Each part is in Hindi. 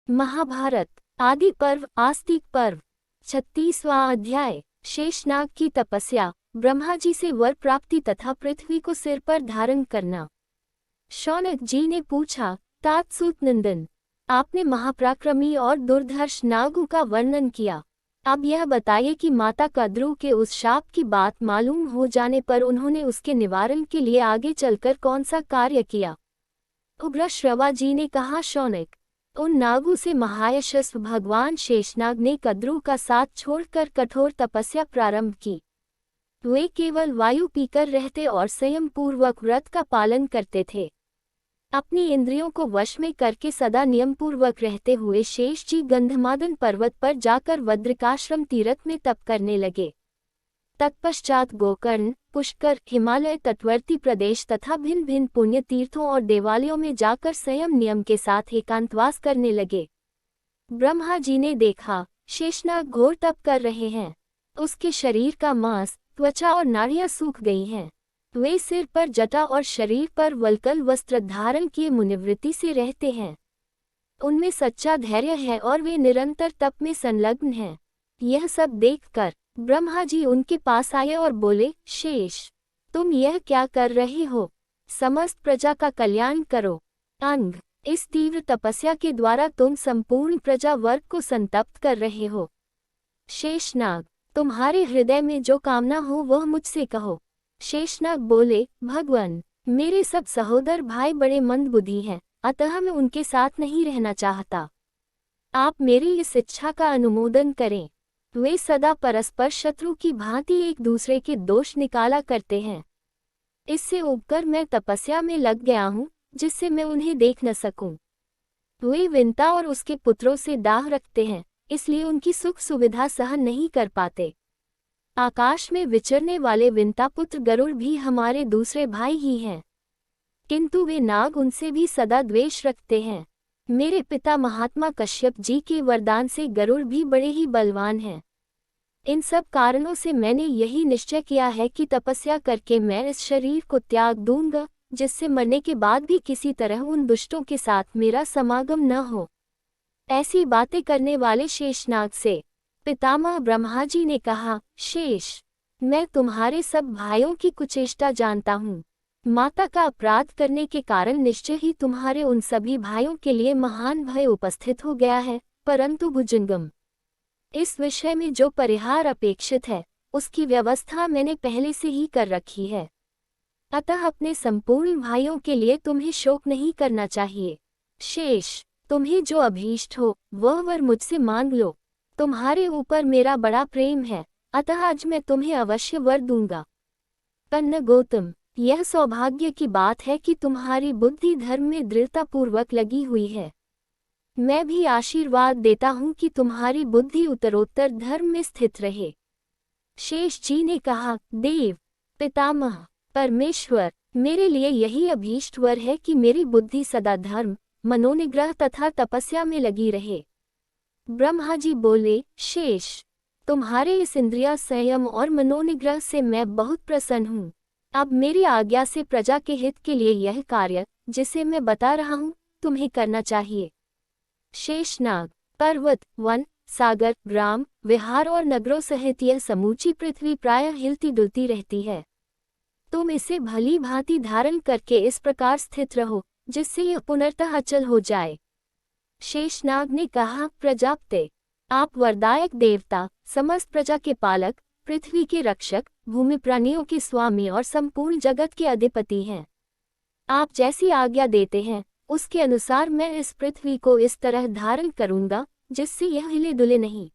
महाभारत आदि पर्व आस्तिक पर्व 36वां अध्याय। शेषनाग की तपस्या, ब्रह्मा जी से वर प्राप्ति तथा पृथ्वी को सिर पर धारण करना। शौनक जी ने पूछा, तात सूत नंदन, आपने महापराक्रमी और दुर्धर्ष नागु का वर्णन किया। अब यह बताइए कि माता कद्रु के उस शाप की बात मालूम हो जाने पर उन्होंने उसके निवारण के लिए आगे चलकर कौन सा कार्य किया। उग्र श्रवा जी ने कहा, शौनक, उन नागों से महायशस्व भगवान शेषनाग ने कद्रु का साथ छोड़कर कठोर तपस्या प्रारंभ की। वे केवल वायु पीकर रहते और संयम पूर्वक व्रत का पालन करते थे। अपनी इंद्रियों को वश में करके सदा नियम पूर्वक रहते हुए शेष जी गंधमादन पर्वत पर जाकर वज्रिकाश्रम तीर्थ में तप करने लगे। तत्पश्चात गोकर्ण, पुष्कर, हिमालय तटवर्ती प्रदेश तथा भिन्न भिन्न पुण्य तीर्थों और देवालयों में जाकर संयम नियम के साथ एकांतवास करने लगे। ब्रह्मा जी ने देखा, शेषनाग घोर तप कर रहे हैं। उसके शरीर का मांस, त्वचा और नाड़ियां सूख गई हैं। वे सिर पर जटा और शरीर पर वल्कल वस्त्र धारण किए मुनिवृत्ति से रहते हैं। उनमें सच्चा धैर्य है और वे निरंतर तप में संलग्न हैं। यह सब देखकर ब्रह्मा जी उनके पास आए और बोले, शेष, तुम यह क्या कर रहे हो? समस्त प्रजा का कल्याण करो। अंग, इस तीव्र तपस्या के द्वारा तुम संपूर्ण प्रजा वर्ग को संतप्त कर रहे हो। शेषनाग, तुम्हारे हृदय में जो कामना हो वह मुझसे कहो। शेषनाग बोले, भगवान, मेरे सब सहोदर भाई बड़े मंदबुद्धि हैं, अतः मैं उनके साथ नहीं रहना चाहता। आप मेरी इस इच्छा का अनुमोदन करें। वे सदा परस्पर शत्रु की भांति एक दूसरे के दोष निकाला करते हैं। इससे उबकर मैं तपस्या में लग गया हूँ, जिससे मैं उन्हें देख न सकूं। वे विंता और उसके पुत्रों से दाह रखते हैं, इसलिए उनकी सुख सुविधा सहन नहीं कर पाते। आकाश में विचरने वाले विंता पुत्र गरुड़ भी हमारे दूसरे भाई ही हैं, किंतु वे नाग उनसे भी सदा द्वेष रखते हैं। मेरे पिता महात्मा कश्यप जी के वरदान से गरुड़ भी बड़े ही बलवान हैं। इन सब कारणों से मैंने यही निश्चय किया है कि तपस्या करके मैं इस शरीर को त्याग दूंगा, जिससे मरने के बाद भी किसी तरह उन दुष्टों के साथ मेरा समागम न हो। ऐसी बातें करने वाले शेषनाग से पितामह ब्रह्मा जी ने कहा, शेष, मैं तुम्हारे सब भाइयों की कुचेष्टा जानता हूँ। माता का अपराध करने के कारण निश्चय ही तुम्हारे उन सभी भाइयों के लिए महान भय उपस्थित हो गया है, परंतु भुजंगम, इस विषय में जो परिहार अपेक्षित है उसकी व्यवस्था मैंने पहले से ही कर रखी है। अतः अपने संपूर्ण भाइयों के लिए तुम्हें शोक नहीं करना चाहिए। शेष, तुम्हें जो अभीष्ट हो वह वर मुझसे मांग लो। तुम्हारे ऊपर मेरा बड़ा प्रेम है, अतः आज मैं तुम्हें अवश्य वर दूंगा। कन्न गौतम, यह सौभाग्य की बात है कि तुम्हारी बुद्धि धर्म में दृढ़तापूर्वक लगी हुई है। मैं भी आशीर्वाद देता हूँ कि तुम्हारी बुद्धि उत्तरोत्तर धर्म में स्थित रहे। शेष जी ने कहा, देव, पितामह, परमेश्वर, मेरे लिए यही अभीष्ट वर है कि मेरी बुद्धि सदा धर्म, मनोनिग्रह तथा तपस्या में लगी रहे। ब्रह्मा जी बोले, शेष, तुम्हारे इस इंद्रिया संयम और मनोनिग्रह से मैं बहुत प्रसन्न हूँ। अब मेरी आज्ञा से प्रजा के हित के लिए यह कार्य, जिसे मैं बता रहा हूँ, तुम्हें करना चाहिए। शेषनाग, पर्वत, वन, सागर, ग्राम, विहार और नगरों सहित यह समूची पृथ्वी प्रायः हिलती डुलती रहती है। तुम इसे भली भांति धारण करके इस प्रकार स्थित रहो, जिससे यह पुनर्तः अचल हो जाए। शेषनाग ने कहा, प्रजापते, आप वरदायक देवता, समस्त प्रजा के पालक, पृथ्वी के रक्षक, भूमि प्राणियों के स्वामी और संपूर्ण जगत के अधिपति हैं। आप जैसी आज्ञा देते हैं उसके अनुसार मैं इस पृथ्वी को इस तरह धारण करूंगा जिससे यह हिले डुले नहीं।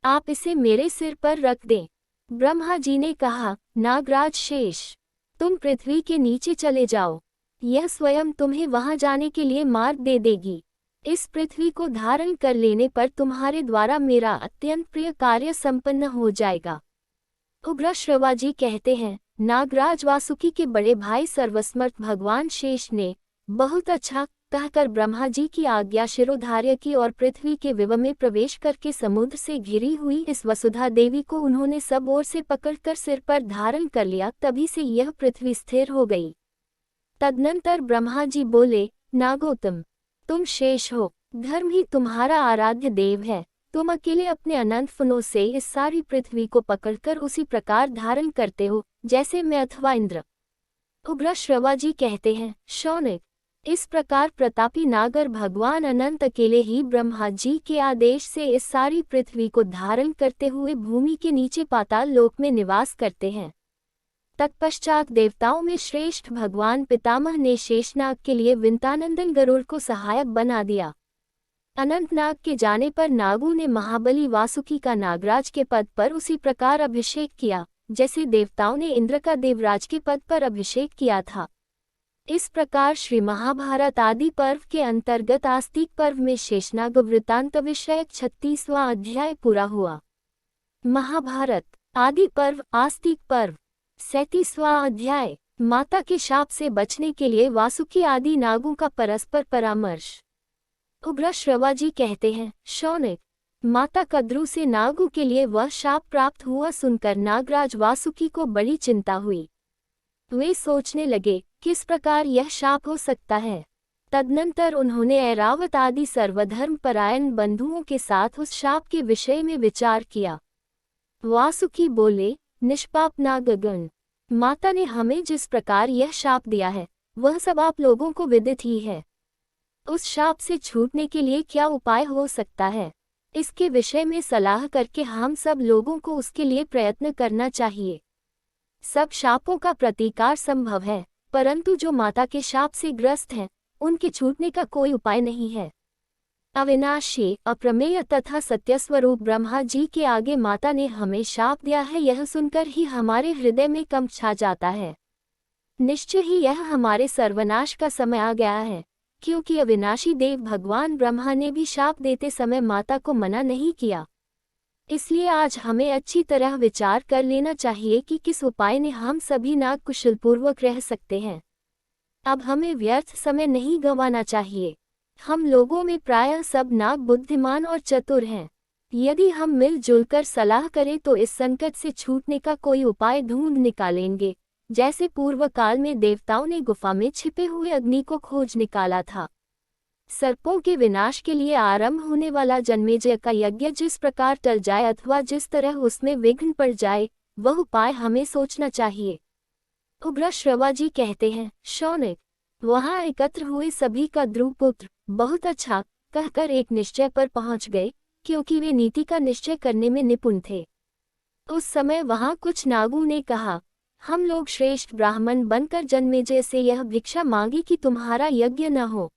आप इसे मेरे सिर पर रख दें। ब्रह्मा जी ने कहा, नागराज शेष, तुम पृथ्वी के नीचे चले जाओ। यह स्वयं तुम्हें वहां जाने के लिए मार्ग दे देगी। इस पृथ्वी को धारण कर लेने पर तुम्हारे द्वारा मेरा अत्यंत प्रिय कार्य संपन्न हो जाएगा। उग्र श्रवा जी कहते हैं, नागराज वासुकी के बड़े भाई सर्वसमर्थ भगवान शेष ने बहुत अच्छा कहकर ब्रह्मा जी की आज्ञा शिरोधार्य की और पृथ्वी के विव में प्रवेश करके समुद्र से घिरी हुई इस वसुधा देवी को उन्होंने सब ओर से पकड़कर सिर पर धारण कर लिया। तभी से यह पृथ्वी स्थिर हो गई। तदनंतर ब्रह्मा जी बोले, नागोत्तम, तुम शेष हो, धर्म ही तुम्हारा आराध्य देव है। तुम अकेले अपने अनंत फनों से इस सारी पृथ्वी को पकड़कर उसी प्रकार धारण करते हो जैसे मैं अथवा इंद्र। उग्र श्रवाजी कहते हैं, शौनक, इस प्रकार प्रतापी नागर भगवान अनंत अकेले ही ब्रह्मा जी के आदेश से इस सारी पृथ्वी को धारण करते हुए भूमि के नीचे पाताल लोक में निवास करते हैं। तत्पश्चात देवताओं में श्रेष्ठ भगवान पितामह ने शेषनाग के लिए विंतानंदन गरुड़ को सहायक बना दिया। अनंतनाग के जाने पर नागों ने महाबली वासुकी का नागराज के पद पर उसी प्रकार अभिषेक किया जैसे देवताओं ने इंद्र का देवराज के पद पर अभिषेक किया था। इस प्रकार श्री महाभारत आदि पर्व के अंतर्गत आस्तिक पर्व में शेषनाग वृत्तांत विषयक 36वां अध्याय पूरा हुआ। महाभारत आदि पर्व आस्तिक पर्व 37वां अध्याय। माता के शाप से बचने के लिए वासुकी आदि नागों का परस्पर परामर्श। उग्र श्रवाजी कहते हैं, शौनक, माता कद्रु से नागों के लिए वह शाप प्राप्त हुआ सुनकर नागराज वासुकी को बड़ी चिंता हुई। वे सोचने लगे किस प्रकार यह शाप हो सकता है। तदनंतर उन्होंने ऐरावत आदि सर्वधर्म परायण बंधुओं के साथ उस शाप के विषय में विचार किया। वासुकी बोले, निष्पाप नागगण, माता ने हमें जिस प्रकार यह शाप दिया है वह सब आप लोगों को विदित ही है। उस शाप से छूटने के लिए क्या उपाय हो सकता है, इसके विषय में सलाह करके हम सब लोगों को उसके लिए प्रयत्न करना चाहिए। सब शापों का प्रतिकार संभव है, परंतु जो माता के शाप से ग्रस्त हैं, उनके छूटने का कोई उपाय नहीं है। अविनाशी, अप्रमेय तथा सत्यस्वरूप ब्रह्मा जी के आगे माता ने हमें शाप दिया है, यह सुनकर ही हमारे हृदय में कंप छा जाता है। निश्चय ही यह हमारे सर्वनाश का समय आ गया है, क्योंकि अविनाशी देव भगवान ब्रह्मा ने भी शाप देते समय माता को मना नहीं किया। इसलिए आज हमें अच्छी तरह विचार कर लेना चाहिए कि किस उपाय ने हम सभी नाग कुशलपूर्वक रह सकते हैं। अब हमें व्यर्थ समय नहीं गंवाना चाहिए। हम लोगों में प्रायः सब नाग बुद्धिमान और चतुर हैं। यदि हम मिलजुल कर सलाह करें तो इस संकट से छूटने का कोई उपाय ढूंढ निकालेंगे, जैसे पूर्व काल में देवताओं ने गुफा में छिपे हुए अग्नि को खोज निकाला था। सर्पों के विनाश के लिए आरंभ होने वाला जन्मेजय का यज्ञ जिस प्रकार टल जाए अथवा जिस तरह उसमें विघ्न पड़ जाए, वह उपाय हमें सोचना चाहिए। उग्र श्रवाजी कहते हैं, शौनक, वहां एकत्र हुए सभी का ध्रुवपुत्र बहुत अच्छा कहकर एक निश्चय पर पहुंच गए, क्योंकि वे नीति का निश्चय करने में निपुण थे। उस समय वहां कुछ नागों ने कहा, हम लोग श्रेष्ठ ब्राह्मण बनकर जन्मेजय से यह भिक्षा मांगी कि तुम्हारा यज्ञ न हो।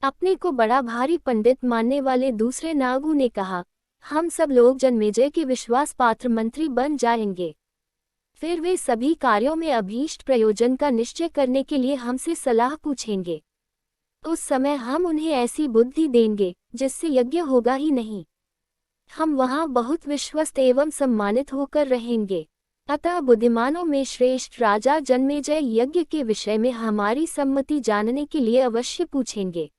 अपने को बड़ा भारी पंडित मानने वाले दूसरे नागों ने कहा, हम सब लोग जन्मेजय के विश्वास पात्र मंत्री बन जाएंगे। फिर वे सभी कार्यों में अभीष्ट प्रयोजन का निश्चय करने के लिए हमसे सलाह पूछेंगे। उस समय हम उन्हें ऐसी बुद्धि देंगे जिससे यज्ञ होगा ही नहीं। हम वहां बहुत विश्वस्त एवं सम्मानित होकर रहेंगे। अतः बुद्धिमानों में श्रेष्ठ राजा जन्मेजय यज्ञ के विषय में हमारी सम्मति जानने के लिए अवश्य पूछेंगे।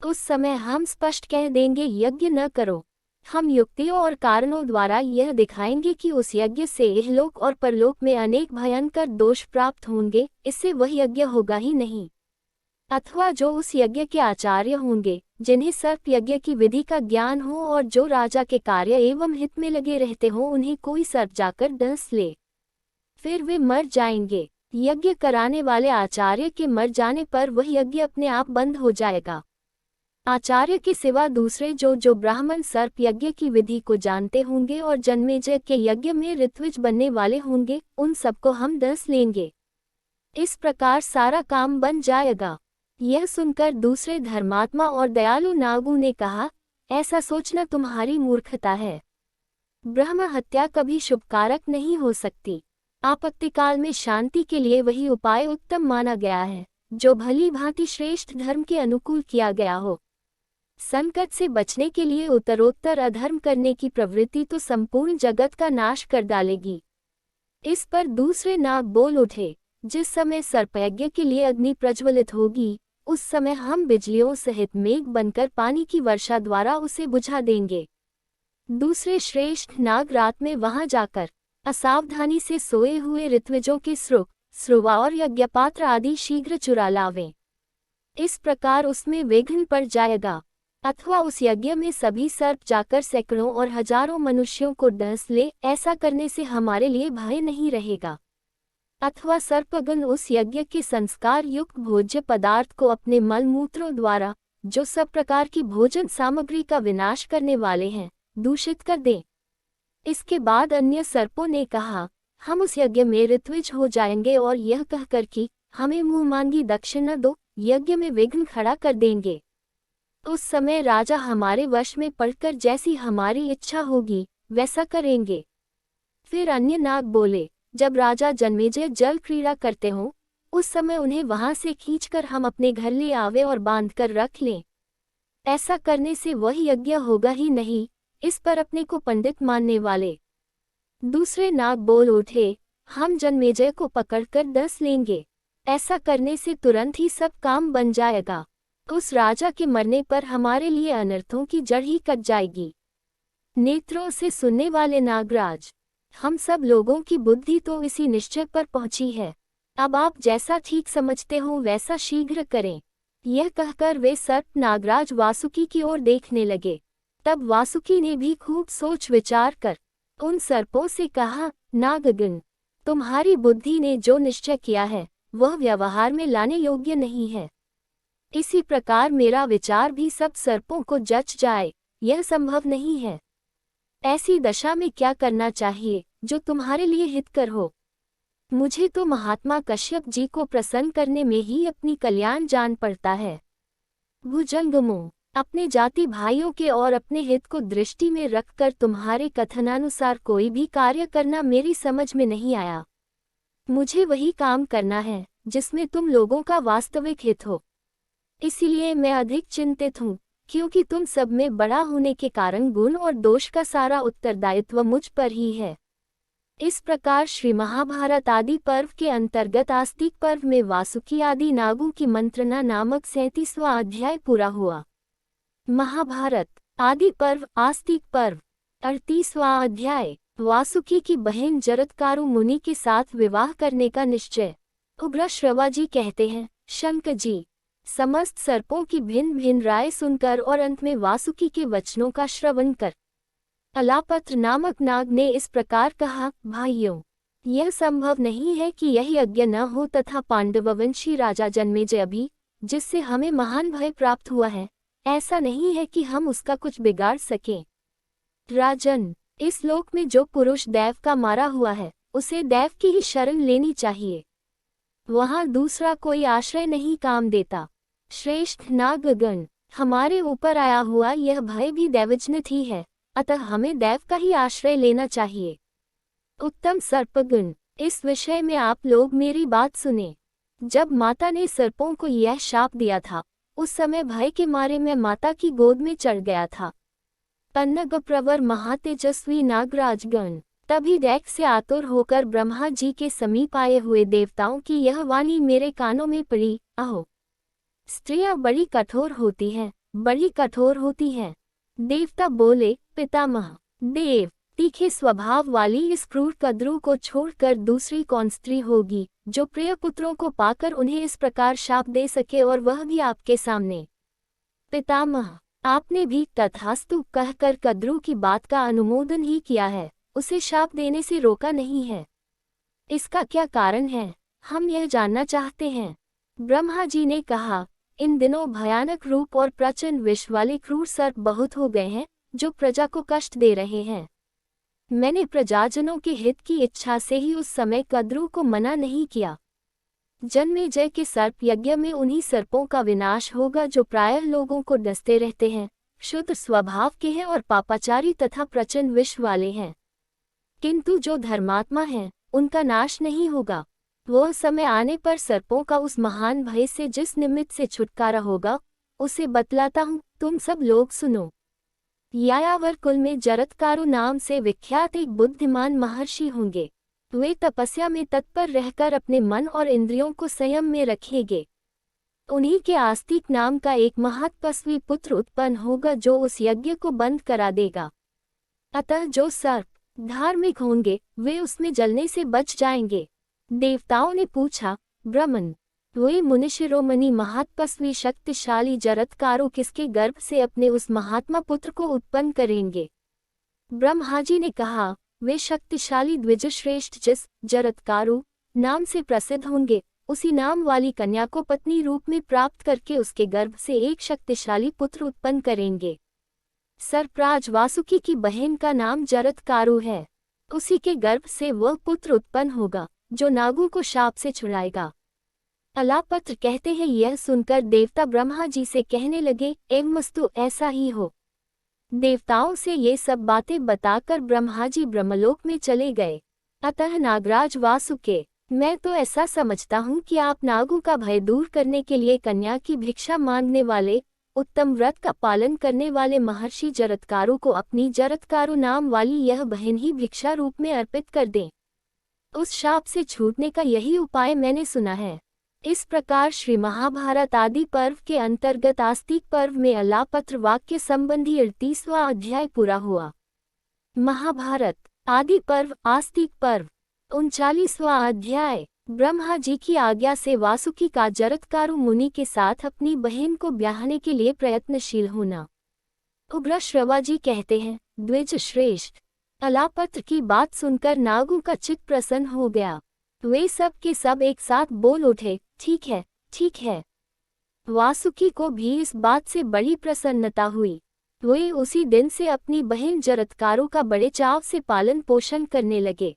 उस समय हम स्पष्ट कह देंगे, यज्ञ न करो। हम युक्तियों और कारणों द्वारा यह दिखाएंगे कि उस यज्ञ से इहलोक और परलोक में अनेक भयंकर दोष प्राप्त होंगे, इससे वह यज्ञ होगा ही नहीं। अथवा जो उस यज्ञ के आचार्य होंगे, जिन्हें सर्प यज्ञ की विधि का ज्ञान हो और जो राजा के कार्य एवं हित में लगे रहते हो, उन्हें कोई सर्प जाकर डस ले, फिर वे मर जाएंगे। यज्ञ कराने वाले आचार्य के मर जाने पर वह यज्ञ अपने आप बंद हो जाएगा। आचार्य के सिवा दूसरे जो ब्राह्मण सर्प यज्ञ की विधि को जानते होंगे और जन्मेजय के यज्ञ में ऋत्विज बनने वाले होंगे, उन सबको हम डस लेंगे। इस प्रकार सारा काम बन जाएगा। यह सुनकर दूसरे धर्मात्मा और दयालु नागों ने कहा, ऐसा सोचना तुम्हारी मूर्खता है। ब्रह्म हत्या कभी शुभकारक नहीं हो सकती। आपत्तिकाल में शांति के लिए वही उपाय उत्तम माना गया है, जो भली भांति श्रेष्ठ धर्म के अनुकूल किया गया हो। संकट से बचने के लिए उत्तरोत्तर अधर्म करने की प्रवृत्ति तो संपूर्ण जगत का नाश कर डालेगी। इस पर दूसरे नाग बोल उठे, जिस समय सर्पयज्ञ के लिए अग्नि प्रज्वलित होगी, उस समय हम बिजलियों सहित मेघ बनकर पानी की वर्षा द्वारा उसे बुझा देंगे। दूसरे श्रेष्ठ नाग रात में वहां जाकर असावधानी से सोए हुए ऋत्विजों के श्रुक, श्रुवा और यज्ञपात्र आदि शीघ्र चुरा लावें। इस प्रकार उसमें विघ्न पड़ जाएगा। अथवा उस यज्ञ में सभी सर्प जाकर सैकड़ों और हजारों मनुष्यों को डस ले, ऐसा करने से हमारे लिए भय नहीं रहेगा। अथवा सर्पगण उस यज्ञ के संस्कार युक्त भोज्य पदार्थ को अपने मल मूत्रों द्वारा, जो सब प्रकार की भोजन सामग्री का विनाश करने वाले हैं, दूषित कर दें। इसके बाद अन्य सर्पों ने कहा, हम उस यज्ञ में ऋत्विज हो जाएंगे और यह कहकर कि हमें मुंह मांगी दक्षिणा दो, यज्ञ में विघ्न खड़ा कर देंगे। उस समय राजा हमारे वश में पड़कर जैसी हमारी इच्छा होगी वैसा करेंगे। फिर अन्य नाग बोले, जब राजा जन्मेजय जल क्रीड़ा करते हों, उस समय उन्हें वहां से खींचकर हम अपने घर ले आवे और बांधकर रख लें। ऐसा करने से वह यज्ञ होगा ही नहीं। इस पर अपने को पंडित मानने वाले दूसरे नाग बोल उठे, हम जन्मेजय को पकड़कर डस लेंगे। ऐसा करने से तुरंत ही सब काम बन जाएगा। उस राजा के मरने पर हमारे लिए अनर्थों की जड़ ही कट जाएगी। नेत्रों से सुनने वाले नागराज, हम सब लोगों की बुद्धि तो इसी निश्चय पर पहुंची है। अब आप जैसा ठीक समझते हो वैसा शीघ्र करें। यह कहकर वे सर्प नागराज वासुकी की ओर देखने लगे। तब वासुकी ने भी खूब सोच विचार कर उन सर्पों से कहा, नागगण, तुम्हारी बुद्धि ने जो निश्चय किया है वह व्यवहार में लाने योग्य नहीं है। इसी प्रकार मेरा विचार भी सब सर्पों को जच जाए, यह संभव नहीं है। ऐसी दशा में क्या करना चाहिए जो तुम्हारे लिए हितकर हो? मुझे तो महात्मा कश्यप जी को प्रसन्न करने में ही अपनी कल्याण जान पड़ता है। भुजंगमो, अपने जाति भाइयों के और अपने हित को दृष्टि में रखकर तुम्हारे कथनानुसार कोई भी कार्य करना मेरी समझ में नहीं आया। मुझे वही काम करना है जिसमें तुम लोगों का वास्तविक हित हो। इसीलिए मैं अधिक चिंतित हूँ, क्योंकि तुम सब में बड़ा होने के कारण गुण और दोष का सारा उत्तरदायित्व मुझ पर ही है। इस प्रकार श्री महाभारत आदि पर्व के अंतर्गत आस्तिक पर्व में वासुकी आदि नागों की मंत्रणा नामक 37वां अध्याय पूरा हुआ। महाभारत आदि पर्व आस्तिक पर्व 38वां अध्याय, वासुकी की बहन जरत्कारु मुनि के साथ विवाह करने का निश्चय। उग्र श्रवा जी कहते हैं, शंकर जी, समस्त सर्पों की भिन्न भिन्न राय सुनकर और अंत में वासुकी के वचनों का श्रवण कर अलापत्र नामक नाग ने इस प्रकार कहा, भाइयों, यह संभव नहीं है कि यह यज्ञ न हो तथा पांडववंशी राजा जन्मेजय भी, जिससे हमें महान भय प्राप्त हुआ है, ऐसा नहीं है कि हम उसका कुछ बिगाड़ सकें। राजन, इस लोक में जो पुरुष दैव का मारा हुआ है उसे दैव की ही शरण लेनी चाहिए। वहां दूसरा कोई आश्रय नहीं काम देता। श्रेष्ठ नागगण, हमारे ऊपर आया हुआ यह भय भी दैवजनित ही है, अतः हमें दैव का ही आश्रय लेना चाहिए। उत्तम सर्पगण, इस विषय में आप लोग मेरी बात सुने। जब माता ने सर्पों को यह शाप दिया था, उस समय भय के मारे मैं माता की गोद में चढ़ गया था। पन्नग प्रवर महातेजस्वी नागराजगण, तभी दैत्य से आतुर होकर ब्रह्मा जी के समीप आए हुए देवताओं की यह वाणी मेरे कानों में पड़ी, अहो, स्त्रियां बड़ी कठोर होती हैं, बड़ी कठोर होती हैं। देवता बोले, पितामह देव, तीखे स्वभाव वाली इस क्रूर कद्रू को छोड़कर दूसरी कौन स्त्री होगी जो प्रिय पुत्रों को पाकर उन्हें इस प्रकार शाप दे सके, और वह भी आपके सामने। पितामह, आपने भी तथास्तु कहकर कद्रू की बात का अनुमोदन ही किया है, उसे शाप देने से रोका नहीं है। इसका क्या कारण है, हम यह जानना चाहते हैं। ब्रह्मा जी ने कहा, इन दिनों भयानक रूप और प्रचंड विष वाले क्रूर सर्प बहुत हो गए हैं जो प्रजा को कष्ट दे रहे हैं। मैंने प्रजाजनों के हित की इच्छा से ही उस समय कद्रू को मना नहीं किया। जन्मेजय के सर्प यज्ञ में उन्हीं सर्पों का विनाश होगा जो प्रायः लोगों को डसते रहते हैं, शुद्ध स्वभाव के हैं और पापाचारी तथा प्रचंड विष वाले हैं। किंतु जो धर्मात्मा हैं, उनका नाश नहीं होगा। वह समय आने पर सर्पों का उस महान भय से जिस निमित्त से छुटकारा होगा, उसे बतलाता हूँ, तुम सब लोग सुनो। यायावर कुल में जरत्कारु नाम से विख्यात एक बुद्धिमान महर्षि होंगे। वे तपस्या में तत्पर रहकर अपने मन और इंद्रियों को संयम में रखेंगे। उन्हीं के आस्तिक नाम का एक महत्पस्वी पुत्र उत्पन्न होगा जो उस यज्ञ को बंद करा देगा। अतः जो सर्प धार्मिक होंगे वे उसमें जलने से बच जाएंगे। देवताओं ने पूछा, ब्रह्मन, वे मुनिशिरोमणि महातपस्वी शक्तिशाली जरत्कारो किसके गर्भ से अपने उस महात्मा पुत्र को उत्पन्न करेंगे? ब्रह्माजी ने कहा, वे शक्तिशाली द्विजश्रेष्ठ जिस जरत्कारो नाम से प्रसिद्ध होंगे, उसी नाम वाली कन्या को पत्नी रूप में प्राप्त करके उसके गर्भ से एक शक्तिशाली पुत्र उत्पन्न करेंगे। सर्पराज वासुकी की बहन का नाम जरत्कारो है। उसी के गर्भ से वह पुत्र उत्पन्न होगा जो नागों को शाप से छुड़ाएगा। अलापत्र कहते हैं, यह सुनकर देवता ब्रह्मा जी से कहने लगे, एवमस्तु ऐसा ही हो। देवताओं से ये सब बातें बताकर ब्रह्मा जी ब्रह्मलोक में चले गए। अतः नागराज वासुके, मैं तो ऐसा समझता हूँ कि आप नागों का भय दूर करने के लिए कन्या की भिक्षा मांगने वाले, उत्तम व्रत का पालन करने वाले महर्षि जरत्कारो को अपनी जरत्कारो नाम वाली यह बहन ही भिक्षा रूप में अर्पित कर दें। उस शाप से छूटने का यही उपाय मैंने सुना है। इस प्रकार श्री महाभारत आदि पर्व के अंतर्गत आस्तिक पर्व में अलापत्र वाक्य संबंधी 38वां अध्याय पूरा हुआ। महाभारत आदि पर्व आस्तिक पर्व 39वां अध्याय। ब्रह्मा जी की आज्ञा से वासुकी का जरत्कारो मुनि के साथ अपनी बहन को ब्याहने के लिए प्रयत्नशील होना। उग्र श्रवा जी कहते हैं, द्विज श्रेष्ठ, अलापत्र की बात सुनकर नागों का चित्त प्रसन्न हो गया। वे सब के सब एक साथ बोल उठे, ठीक है, ठीक है। वासुकी को भी इस बात से बड़ी प्रसन्नता हुई। वे उसी दिन से अपनी बहन जरत्कारो का बड़े चाव से पालन पोषण करने लगे।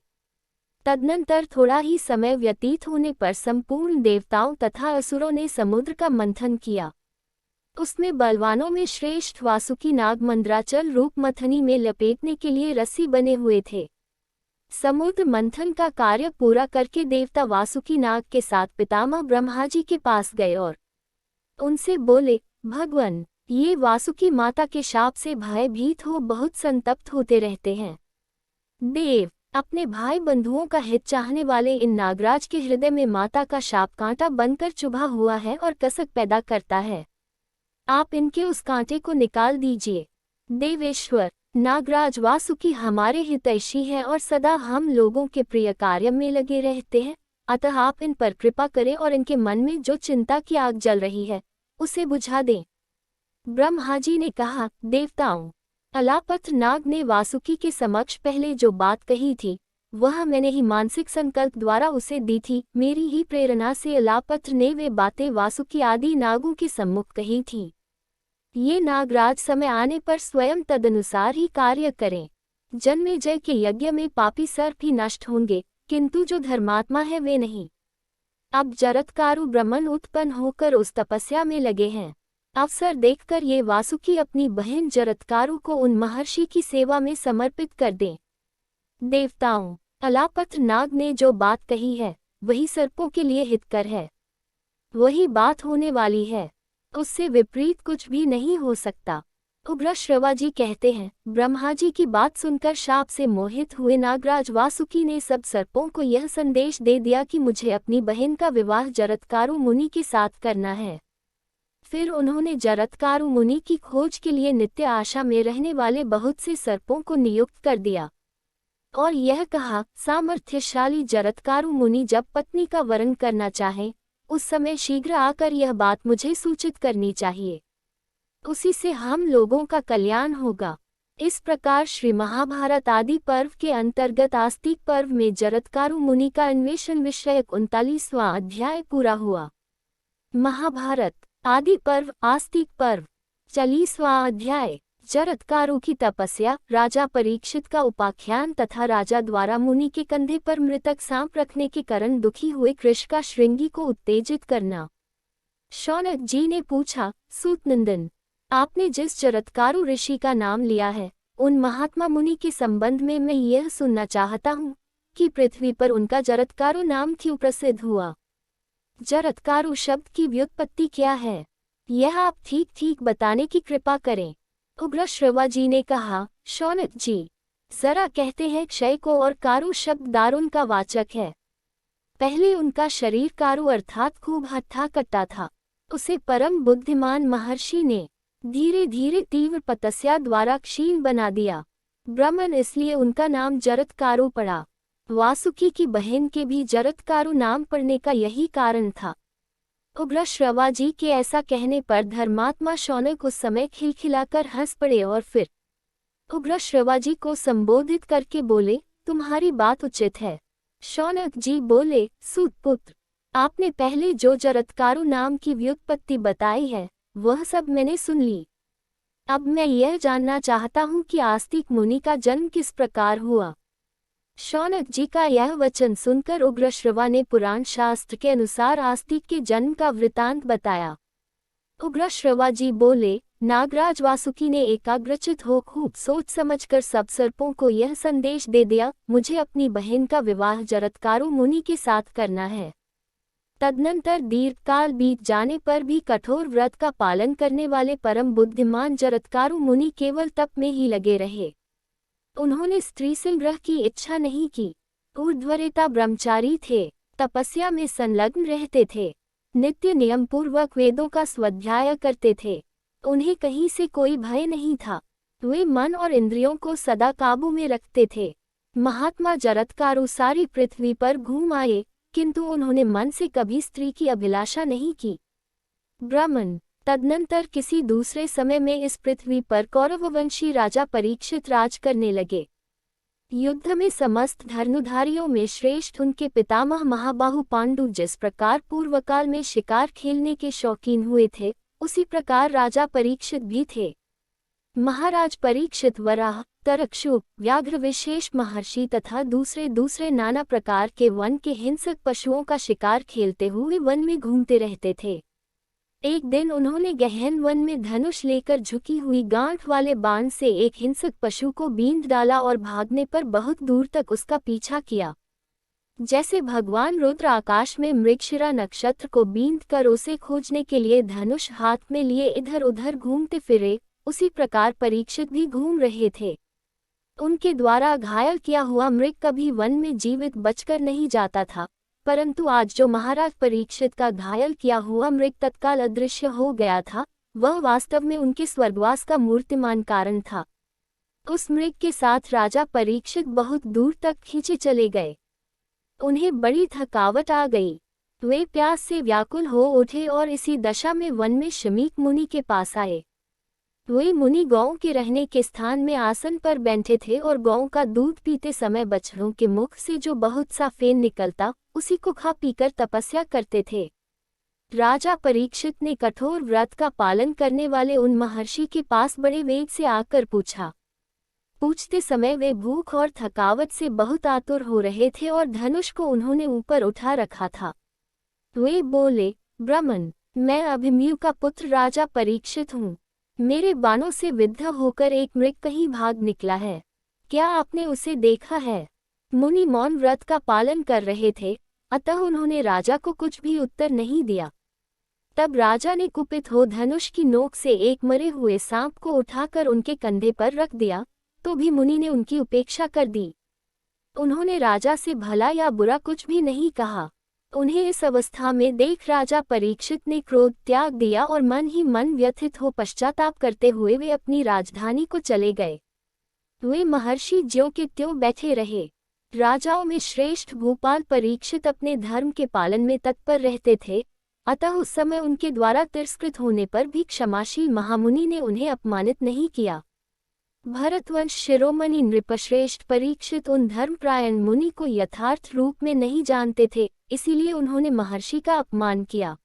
तदनंतर थोड़ा ही समय व्यतीत होने पर संपूर्ण देवताओं तथा असुरों ने समुद्र का मंथन किया। उसमें बलवानों में श्रेष्ठ वासुकी नाग मंद्राचल रूप मथनी में लपेटने के लिए रस्सी बने हुए थे। समुद्र मंथन का कार्य पूरा करके देवता वासुकी नाग के साथ पितामह ब्रह्मा जी के पास गए और उनसे बोले, भगवान, ये वासुकी माता के शाप से भयभीत हो बहुत संतप्त होते रहते हैं। देव, अपने भाई बंधुओं का हित चाहने वाले इन नागराज के हृदय में माता का शाप कांटा बनकर चुभा हुआ है और कसक पैदा करता है। आप इनके उस कांटे को निकाल दीजिए। देवेश्वर, नागराज वासुकी हमारे हितैषी है और सदा हम लोगों के प्रिय कार्य में लगे रहते हैं, अतः आप इन पर कृपा करें और इनके मन में जो चिंता की आग जल रही है उसे बुझा दें। ब्रह्मा जी ने कहा, देवताओं, अलापत्र नाग ने वासुकी के समक्ष पहले जो बात कही थी वह मैंने ही मानसिक संकल्प द्वारा उसे दी थी। मेरी ही प्रेरणा से अलापत्र ने वे बातें वासुकी आदि नागों के सम्मुख कही थीं। ये नागराज समय आने पर स्वयं तदनुसार ही कार्य करें। जन्मेजय के यज्ञ में पापी सर्प ही नष्ट होंगे, किंतु जो धर्मात्मा है वे नहीं। अब जरत्कारो ब्रह्मन उत्पन्न होकर उस तपस्या में लगे हैं। अवसर देखकर ये वासुकी अपनी बहन जरत्कारो को उन महर्षि की सेवा में समर्पित कर दें। देवताओं, अलापत्र नाग ने जो बात कही है वही सर्पों के लिए हितकर है। वही बात होने वाली है, उससे विपरीत कुछ भी नहीं हो सकता। उग्र श्रवा जी कहते हैं, ब्रह्मा जी की बात सुनकर शाप से मोहित हुए नागराज वासुकी ने सब सर्पों को यह संदेश दे दिया कि मुझे अपनी बहन का विवाह जरत्कारो मुनि के साथ करना है। फिर उन्होंने जरत्कारो मुनि की खोज के लिए नित्य आशा में रहने वाले बहुत से सर्पों को नियुक्त कर दिया और यह कहा, सामर्थ्यशाली जरत्कारो मुनि जब पत्नी का वरण करना चाहे उस समय शीघ्र आकर यह बात मुझे सूचित करनी चाहिए, उसी से हम लोगों का कल्याण होगा। इस प्रकार श्री महाभारत आदि पर्व के अंतर्गत आस्तिक पर्व में जरत्कारो मुनि का अन्वेषण विषयक 39वां अध्याय पूरा हुआ। महाभारत आदि पर्व आस्तिक पर्व 40वां अध्याय। जरत्कारो की तपस्या, राजा परीक्षित का उपाख्यान तथा राजा द्वारा मुनि के कंधे पर मृतक सांप रखने के कारण दुखी हुए कृष्ण का श्रृंगी को उत्तेजित करना। शौनक जी ने पूछा, सूतनंदन, आपने जिस जरत्कारो ऋषि का नाम लिया है उन महात्मा मुनि के संबंध में मैं यह सुनना चाहता हूँ कि पृथ्वी पर उनका जरत्कारो नाम क्यों प्रसिद्ध हुआ। जरत्कारो शब्द की व्युत्पत्ति क्या है, यह आप ठीक ठीक बताने की कृपा करें। उग्र श्रवा जी ने कहा, शौनक जी, जरा कहते हैं क्षय को और कारो शब्द दारुण का वाचक है। पहले उनका शरीर कारो अर्थात खूब हट्टा कट्टा था, उसे परम बुद्धिमान महर्षि ने धीरे धीरे तीव्र तपस्या द्वारा क्षीण बना दिया। ब्रह्मन इसलिए उनका नाम जरत्कारो पड़ा। वासुकी की बहन के भी जरत्कारो नाम पड़ने का यही कारण था। उग्रश्रवा जी के ऐसा कहने पर धर्मात्मा शौनक उस समय खिलखिलाकर हंस पड़े और फिर उग्रश्रवा जी को संबोधित करके बोले, तुम्हारी बात उचित है। शौनक जी बोले, सूत पुत्र, आपने पहले जो जरत्कारु नाम की व्युत्पत्ति बताई है वह सब मैंने सुन ली। अब मैं यह जानना चाहता हूँ कि आस्तिक मुनि का जन्म किस प्रकार हुआ। शौनक जी का यह वचन सुनकर उग्रश्रवा ने पुराण शास्त्र के अनुसार आस्तिक के जन्म का वृतांत बताया। उग्रश्रवा जी बोले, नागराज वासुकी ने एकाग्रचित हो खूब सोच समझकर सब सर्पों को यह संदेश दे दिया, मुझे अपनी बहन का विवाह जरत्कारु मुनि के साथ करना है। तदनंतर दीर्घकाल बीत जाने पर भी कठोर व्रत का पालन करने वाले परम बुद्धिमान जरत्कारु मुनि केवल तप में ही लगे रहे। उन्होंने स्त्री संग्रह की इच्छा नहीं की। ऊर्ध्वरेता ब्रह्मचारी थे, तपस्या में संलग्न रहते थे, नित्य नियम पूर्वक वेदों का स्वाध्याय करते थे। उन्हें कहीं से कोई भय नहीं था। वे मन और इंद्रियों को सदा काबू में रखते थे। महात्मा जरत्कारु सारी पृथ्वी पर घूम आए, किंतु उन्होंने मन से कभी स्त्री की अभिलाषा नहीं की। ब्राह्मण तदनंतर किसी दूसरे समय में इस पृथ्वी पर कौरववंशी राजा परीक्षित राज करने लगे। युद्ध में समस्त धनुधारियों में श्रेष्ठ उनके पितामह महाबाहु पांडु जिस प्रकार पूर्वकाल में शिकार खेलने के शौकीन हुए थे, उसी प्रकार राजा परीक्षित भी थे। महाराज परीक्षित वराह, तरक्षु, व्याघ्र विशेष महर्षि तथा दूसरे नाना प्रकार के वन के हिंसक पशुओं का शिकार खेलते हुए वन में घूमते रहते थे। एक दिन उन्होंने गहन वन में धनुष लेकर झुकी हुई गांठ वाले बाण से एक हिंसक पशु को बींध डाला और भागने पर बहुत दूर तक उसका पीछा किया। जैसे भगवान रुद्र आकाश में मृगशिरा नक्षत्र को बींध कर उसे खोजने के लिए धनुष हाथ में लिए इधर उधर घूमते फिरे, उसी प्रकार परीक्षित भी घूम रहे थे। उनके द्वारा घायल किया हुआ मृग कभी वन में जीवित बचकर नहीं जाता था, परंतु आज जो महाराज परीक्षित का घायल किया हुआ मृग तत्काल अदृश्य हो गया था, वह वास्तव में उनके स्वर्गवास का मूर्तिमान कारण था। उस मृग के साथ राजा परीक्षित बहुत दूर तक खींचे चले गए। उन्हें बड़ी थकावट आ गई। वे प्यास से व्याकुल हो उठे और इसी दशा में वन में शमीक मुनि के पास आए। वे मुनि गौं के रहने के स्थान में आसन पर बैठे थे और गौं का दूध पीते समय बछड़ों के मुख से जो बहुत सा फेन निकलता, उसी को खा पीकर तपस्या करते थे। राजा परीक्षित ने कठोर व्रत का पालन करने वाले उन महर्षि के पास बड़े वेग से आकर पूछा। पूछते समय वे भूख और थकावट से बहुत आतुर हो रहे थे और धनुष को उन्होंने ऊपर उठा रखा था। वे बोले, ब्राह्मण, मैं अभिमन्यु का पुत्र राजा परीक्षित हूँ। मेरे बाणों से विद्ध होकर एक मृग कहीं भाग निकला है, क्या आपने उसे देखा है? मुनि मौन व्रत का पालन कर रहे थे, अतः उन्होंने राजा को कुछ भी उत्तर नहीं दिया। तब राजा ने कुपित हो धनुष की नोक से एक मरे हुए सांप को उठाकर उनके कंधे पर रख दिया, तो भी मुनि ने उनकी उपेक्षा कर दी। उन्होंने राजा से भला या बुरा कुछ भी नहीं कहा। उन्हें इस अवस्था में देख राजा परीक्षित ने क्रोध त्याग दिया और मन ही मन व्यथित हो पश्चाताप करते हुए वे अपनी राजधानी को चले गए। वे महर्षि ज्यों के त्यों बैठे रहे। राजाओं में श्रेष्ठ भूपाल परीक्षित अपने धर्म के पालन में तत्पर रहते थे, अतः उस समय उनके द्वारा तिरस्कृत होने पर भी क्षमाशील महामुनि ने उन्हें अपमानित नहीं किया। भरतवंश शिरोमणि नृपश्रेष्ठ परीक्षित उन धर्मप्रायण मुनि को यथार्थ रूप में नहीं जानते थे, इसीलिए उन्होंने महर्षि का अपमान किया।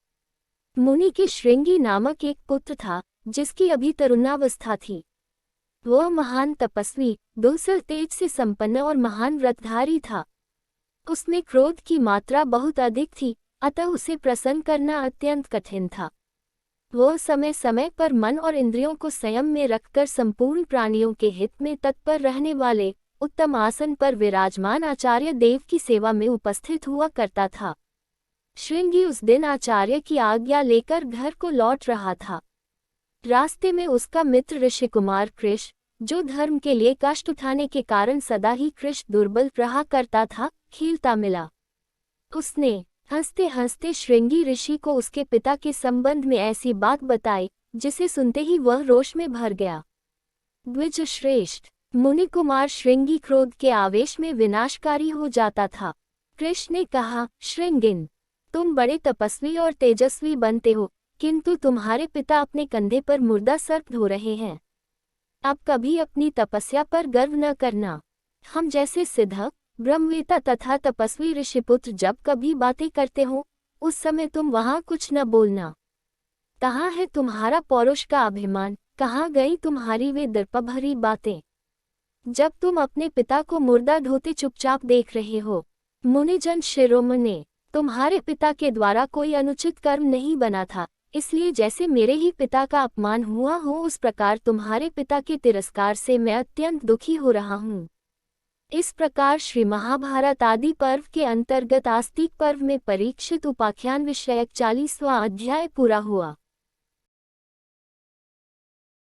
मुनि के श्रृंगी नामक एक पुत्र था, जिसकी अभी तरुणावस्था थी। वह महान तपस्वी, दूसर तेज से संपन्न और महान व्रतधारी था। उसमें क्रोध की मात्रा बहुत अधिक थी, अतः उसे प्रसन्न करना अत्यंत कठिन था। वह समय समय पर मन और इंद्रियों को संयम में रखकर संपूर्ण प्राणियों के हित में तत्पर रहने वाले उत्तम आसन पर विराजमान आचार्य देव की सेवा में उपस्थित हुआ करता था। श्रृंगी उस दिन आचार्य की आज्ञा लेकर घर को लौट रहा था। रास्ते में उसका मित्र ऋषि कुमार कृष, जो धर्म के लिए कष्ट उठाने के कारण सदा ही कृष दुर्बल रहा करता था, खेलता मिला। उसने हंसते हंसते श्रृंगी ऋषि को उसके पिता के संबंध में ऐसी बात बताई, जिसे सुनते ही वह रोष में भर गया। द्विज श्रेष्ठ मुनि कुमार श्रृंगी क्रोध के आवेश में विनाशकारी हो जाता था। कृष्ण ने कहा, श्रृंगिन, तुम बड़े तपस्वी और तेजस्वी बनते हो, किंतु तुम्हारे पिता अपने कंधे पर मुर्दा सर्प ढो रहे हैं। अब कभी अपनी तपस्या पर गर्व न करना। हम जैसे सिद्धक, ब्रह्मवेता तथा तपस्वी ऋषिपुत्र जब कभी बातें करते हो, उस समय तुम वहां कुछ न बोलना। कहाँ है तुम्हारा पौरुष का अभिमान, कहाँ गई तुम्हारी वे दर्पभरी बातें? जब तुम अपने पिता को मुर्दा ढोते चुपचाप देख रहे हो। मुनिजन शिरोमणे, तुम्हारे पिता के द्वारा कोई अनुचित कर्म नहीं बना था, इसलिए जैसे मेरे ही पिता का अपमान हुआ हो उस प्रकार तुम्हारे पिता के तिरस्कार से मैं अत्यंत दुखी हो रहा हूँ। इस प्रकार श्री महाभारत आदि पर्व के अंतर्गत आस्तिक पर्व में परीक्षित उपाख्यान विषयक 40वां अध्याय पूरा हुआ।